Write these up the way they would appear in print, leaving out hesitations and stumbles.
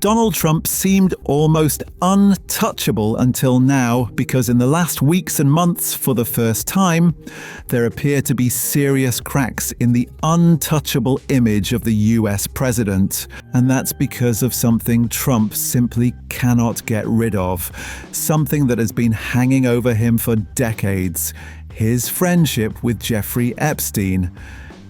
Donald Trump seemed almost untouchable until now, because in the last weeks and months, for the first time, there appear to be serious cracks in the untouchable image of the US president. And that's because of something Trump simply cannot get rid of. Something that has been hanging over him for decades. His friendship with Jeffrey Epstein.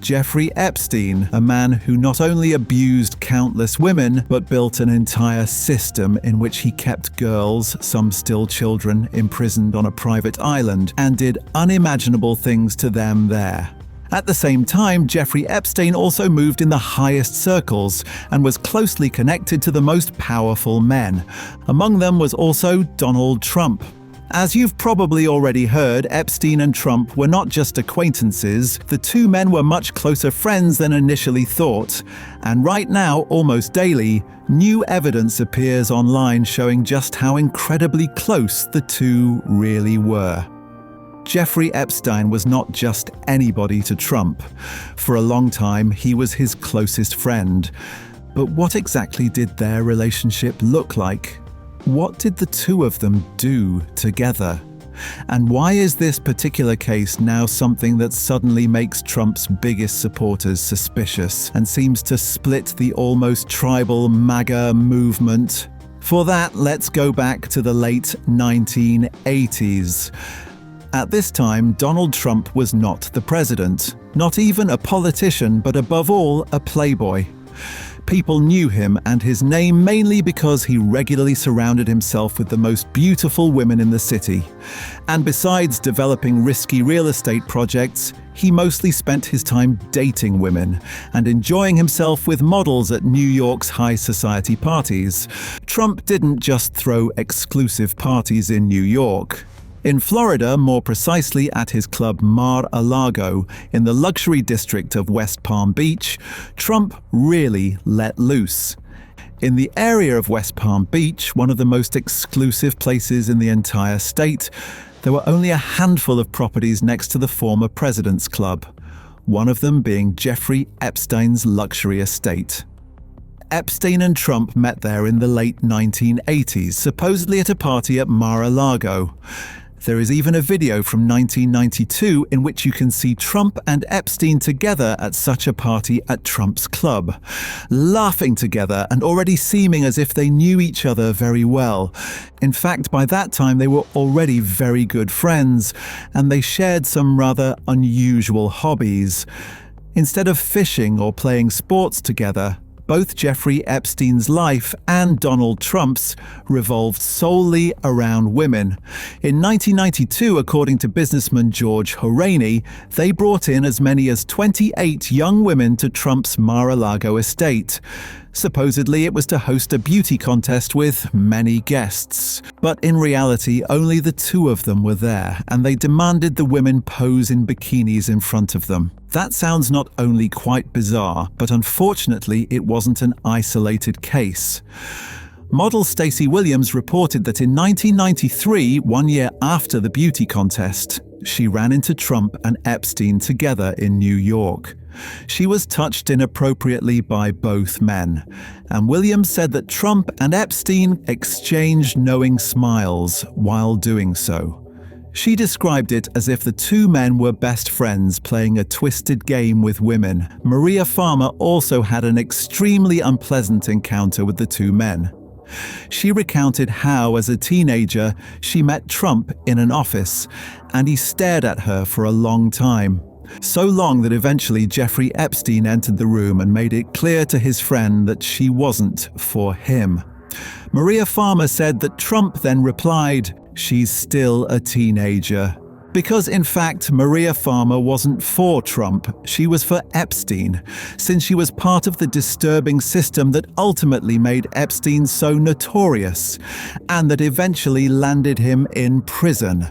Jeffrey Epstein, a man who not only abused countless women, but built an entire system in which he kept girls, some still children, imprisoned on a private island, and did unimaginable things to them there. At the same time, Jeffrey Epstein also moved in the highest circles and was closely connected to the most powerful men. Among them was also Donald Trump. As you've probably already heard, Epstein and Trump were not just acquaintances. The two men were much closer friends than initially thought. And right now, almost daily, new evidence appears online showing just how incredibly close the two really were. Jeffrey Epstein was not just anybody to Trump. For a long time, he was his closest friend. But what exactly did their relationship look like? What did the two of them do together? And why is this particular case now something that suddenly makes Trump's biggest supporters suspicious and seems to split the almost tribal MAGA movement? For that, let's go back to the late 1980s. At this time, Donald Trump was not the president, not even a politician, but above all, a playboy. People knew him and his name mainly because he regularly surrounded himself with the most beautiful women in the city. And besides developing risky real estate projects, he mostly spent his time dating women and enjoying himself with models at New York's high society parties. Trump didn't just throw exclusive parties in New York. In Florida, more precisely at his club Mar-a-Lago, in the luxury district of West Palm Beach, Trump really let loose. In the area of West Palm Beach, one of the most exclusive places in the entire state, there were only a handful of properties next to the former president's club, one of them being Jeffrey Epstein's luxury estate. Epstein and Trump met there in the late 1980s, supposedly at a party at Mar-a-Lago. There is even a video from 1992 in which you can see Trump and Epstein together at such a party at Trump's club, laughing together and already seeming as if they knew each other very well. In fact, by that time they were already very good friends, and they shared some rather unusual hobbies. Instead of fishing or playing sports together, both Jeffrey Epstein's life and Donald Trump's revolved solely around women. In 1992, according to businessman George Horaney, they brought in as many as 28 young women to Trump's Mar-a-Lago estate. Supposedly, it was to host a beauty contest with many guests. But in reality, only the two of them were there, and they demanded the women pose in bikinis in front of them. That sounds not only quite bizarre, but unfortunately, it wasn't an isolated case. Model Stacey Williams reported that in 1993, 1 year after the beauty contest, she ran into Trump and Epstein together in New York. She was touched inappropriately by both men, and Williams said that Trump and Epstein exchanged knowing smiles while doing so. She described it as if the two men were best friends playing a twisted game with women. Maria Farmer also had an extremely unpleasant encounter with the two men. She recounted how, as a teenager, she met Trump in an office, and he stared at her for a long time. So long that eventually Jeffrey Epstein entered the room and made it clear to his friend that she wasn't for him. Maria Farmer said that Trump then replied, "She's still a teenager." Because in fact, Maria Farmer wasn't for Trump, she was for Epstein, since she was part of the disturbing system that ultimately made Epstein so notorious, and that eventually landed him in prison.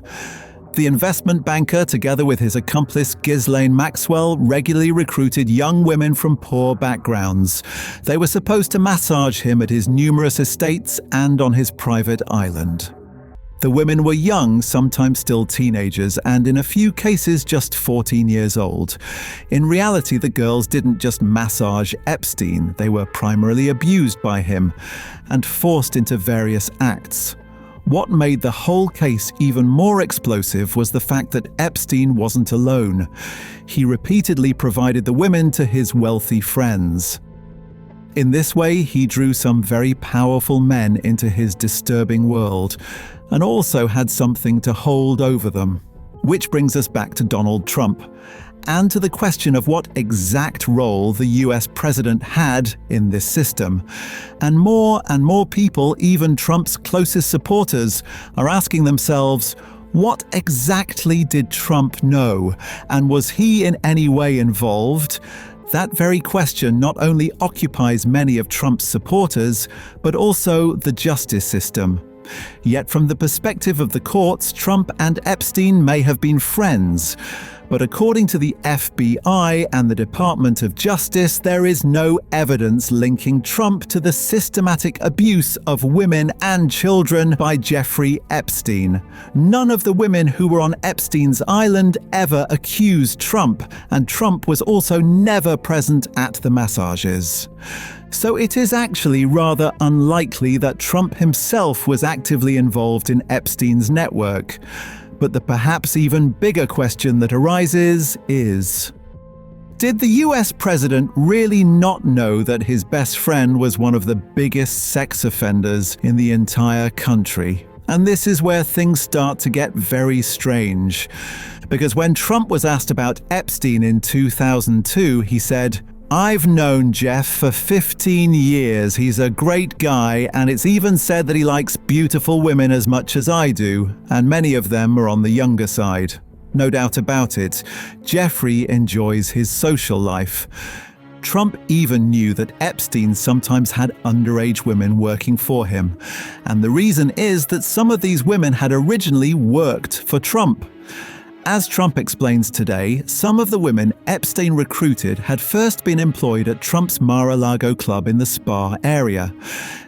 The investment banker, together with his accomplice Ghislaine Maxwell, regularly recruited young women from poor backgrounds. They were supposed to massage him at his numerous estates and on his private island. The women were young, sometimes still teenagers, and in a few cases just 14 years old. In reality, the girls didn't just massage Epstein, they were primarily abused by him and forced into various acts. What made the whole case even more explosive was the fact that Epstein wasn't alone. He repeatedly provided the women to his wealthy friends. In this way, he drew some very powerful men into his disturbing world, and also had something to hold over them. Which brings us back to Donald Trump, and to the question of what exact role the US president had in this system. And more people, even Trump's closest supporters, are asking themselves, what exactly did Trump know? And was he in any way involved? That very question not only occupies many of Trump's supporters, but also the justice system. Yet from the perspective of the courts, Trump and Epstein may have been friends. But according to the FBI and the Department of Justice, there is no evidence linking Trump to the systematic abuse of women and children by Jeffrey Epstein. None of the women who were on Epstein's island ever accused Trump, and Trump was also never present at the massages. So it is actually rather unlikely that Trump himself was actively involved in Epstein's network. But the perhaps even bigger question that arises is, did the US president really not know that his best friend was one of the biggest sex offenders in the entire country? And this is where things start to get very strange. Because when Trump was asked about Epstein in 2002, he said, "I've known Jeff for 15 years. He's a great guy, and it's even said that he likes beautiful women as much as I do, and many of them are on the younger side. No doubt about it, Jeffrey enjoys his social life." Trump even knew that Epstein sometimes had underage women working for him. And the reason is that some of these women had originally worked for Trump. As Trump explains today, some of the women Epstein recruited had first been employed at Trump's Mar-a-Lago club in the Spa area,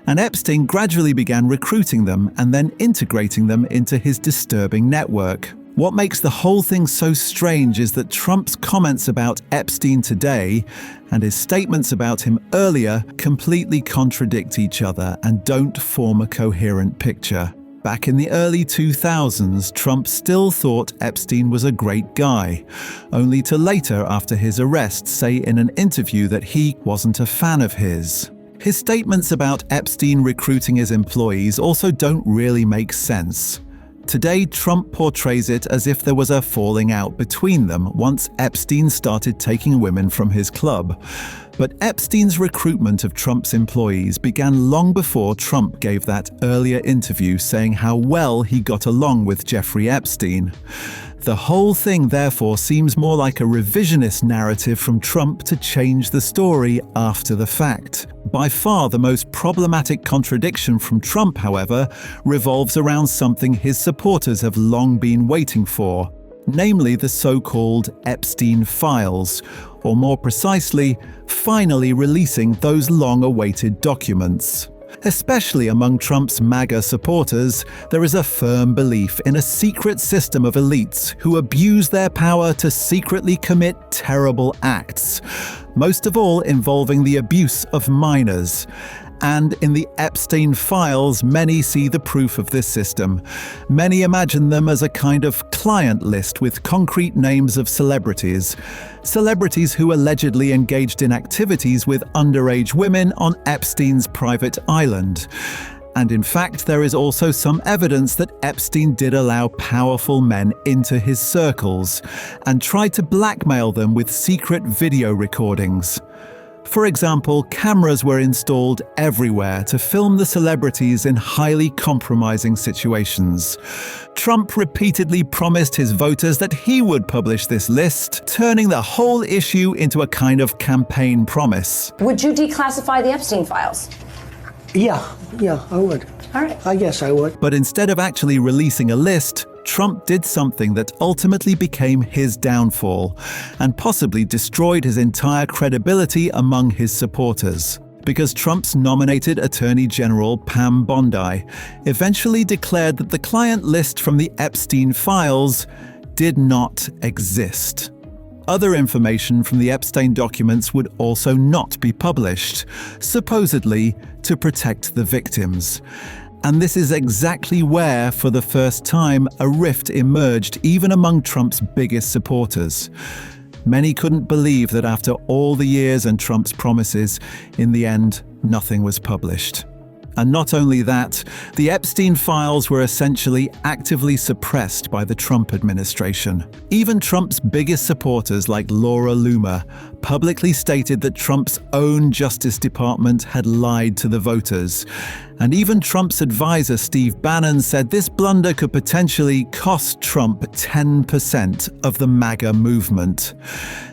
and Epstein gradually began recruiting them and then integrating them into his disturbing network. What makes the whole thing so strange is that Trump's comments about Epstein today and his statements about him earlier completely contradict each other and don't form a coherent picture. Back in the early 2000s, Trump still thought Epstein was a great guy, only to later, after his arrest, say in an interview that he wasn't a fan of his. His statements about Epstein recruiting his employees also don't really make sense. Today, Trump portrays it as if there was a falling out between them once Epstein started taking women from his club. But Epstein's recruitment of Trump's employees began long before Trump gave that earlier interview saying how well he got along with Jeffrey Epstein. The whole thing therefore seems more like a revisionist narrative from Trump to change the story after the fact. By far the most problematic contradiction from Trump, however, revolves around something his supporters have long been waiting for, namely the so-called Epstein files, or more precisely, finally releasing those long-awaited documents. Especially among Trump's MAGA supporters, there is a firm belief in a secret system of elites who abuse their power to secretly commit terrible acts, most of all involving the abuse of minors. And in the Epstein files, many see the proof of this system. Many imagine them as a kind of client list with concrete names of celebrities. Celebrities who allegedly engaged in activities with underage women on Epstein's private island. And in fact, there is also some evidence that Epstein did allow powerful men into his circles and tried to blackmail them with secret video recordings. For example, cameras were installed everywhere to film the celebrities in highly compromising situations. Trump repeatedly promised his voters that he would publish this list, turning the whole issue into a kind of campaign promise. Would you declassify the Epstein files? Yeah, I would. All right. I guess I would. But instead of actually releasing a list, Trump did something that ultimately became his downfall and possibly destroyed his entire credibility among his supporters. because Trump's nominated Attorney General Pam Bondi eventually declared that the client list from the Epstein files did not exist. Other information from the Epstein documents would also not be published, supposedly to protect the victims. And this is exactly where, for the first time, a rift emerged even among Trump's biggest supporters. Many couldn't believe that after all the years and Trump's promises, in the end, nothing was published. And not only that, the Epstein files were essentially actively suppressed by the Trump administration. Even Trump's biggest supporters, like Laura Loomer, publicly stated that Trump's own Justice Department had lied to the voters. And even Trump's advisor, Steve Bannon, said this blunder could potentially cost Trump 10% of the MAGA movement.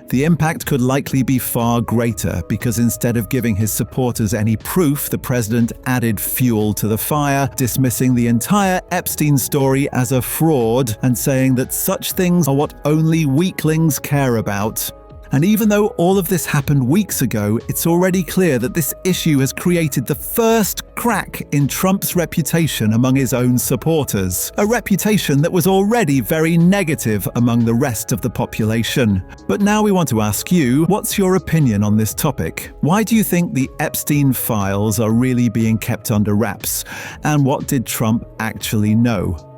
The impact could likely be far greater because instead of giving his supporters any proof, the president added fuel to the fire, dismissing the entire Epstein story as a fraud and saying that such things are what only weaklings care about. And even though all of this happened weeks ago, it's already clear that this issue has created the first crack in Trump's reputation among his own supporters, a reputation that was already very negative among the rest of the population. But now we want to ask you, what's your opinion on this topic? Why do you think the Epstein files are really being kept under wraps? And what did Trump actually know?